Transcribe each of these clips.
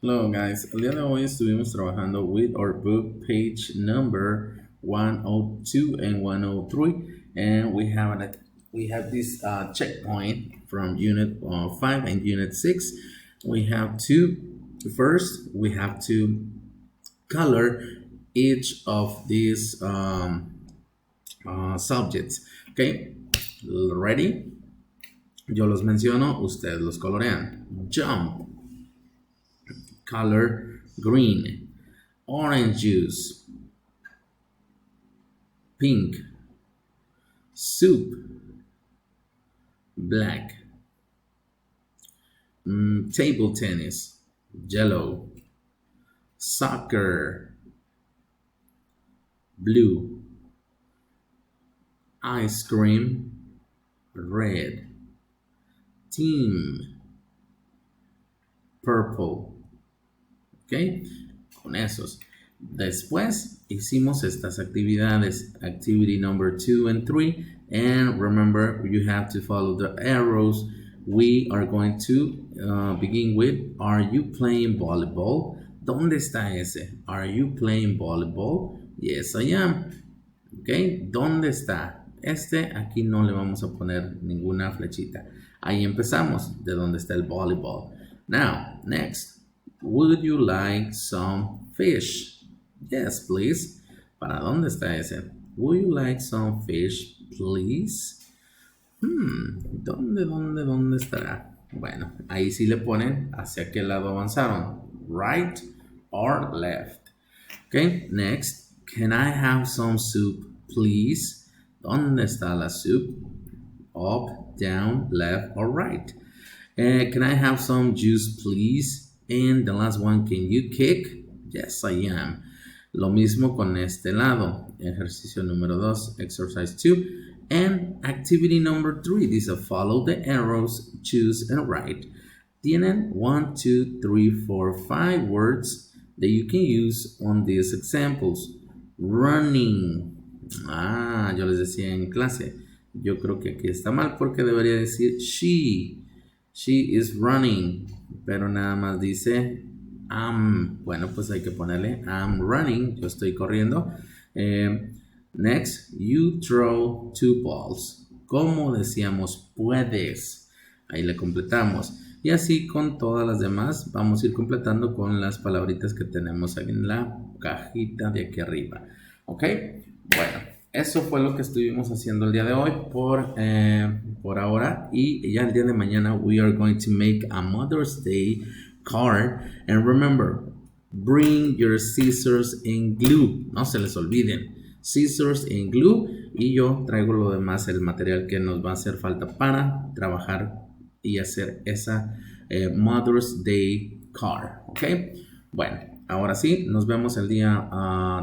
Hello guys, el día de hoy estuvimos trabajando with our book page number 102 and 103, and we have this checkpoint from unit 5 and unit 6. We have to first we have to color each of these subjects. Okay, ready? Yo los menciono, ustedes los colorean. Jump, color green. Orange juice, pink. Soup, black. Table tennis, yellow. Soccer, blue. Ice cream, red. Team, purple. ¿Ok? Con esos. Después hicimos estas actividades, activity number 2 and 3, and remember you have to follow the arrows. We are going to begin with, are you playing volleyball? ¿Dónde está ese? Are you playing volleyball? Yes, I am. ¿Ok? ¿Dónde está? Aquí no le vamos a poner ninguna flechita. Ahí empezamos, de dónde está el volleyball. Now, next, would you like some fish? Yes, please. ¿Para dónde está ese? Would you like some fish, please? ¿Dónde estará? Bueno, ahí sí le ponen hacia qué lado avanzaron. Right or left. Okay, next. Can I have some soup, please? ¿Dónde está la soup? Up, down, left, or right. Can I have some juice, please? And the last one, can you kick? Yes, I am. Lo mismo con este lado. Ejercicio número 2, exercise 2. And activity number 3, dice follow the arrows, choose and write. Tienen 1, 2, 3, 4, 5 words that you can use on these examples. Running. Yo les decía en clase. Yo creo que aquí está mal porque debería decir she. She is running. Pero nada más dice I'm. Bueno, pues hay que ponerle I'm running. Yo estoy corriendo. Next, you throw 2 balls. ¿Cómo decíamos? Puedes. Ahí le completamos. Y así con todas las demás vamos a ir completando con las palabritas que tenemos aquí en la cajita de aquí arriba. ¿Ok? Bueno, eso fue lo que estuvimos haciendo el día de hoy por ahora. Y ya el día de mañana we are going to make a Mother's Day card. And remember, bring your scissors and glue. No se les olviden. Scissors and glue. Y yo traigo lo demás, el material que nos va a hacer falta para trabajar y hacer esa Mother's Day card. ¿Ok? Bueno, ahora sí, nos vemos el día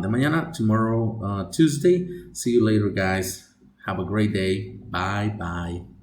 de mañana. Tomorrow, Tuesday. See you later, guys. Have a great day. Bye, bye.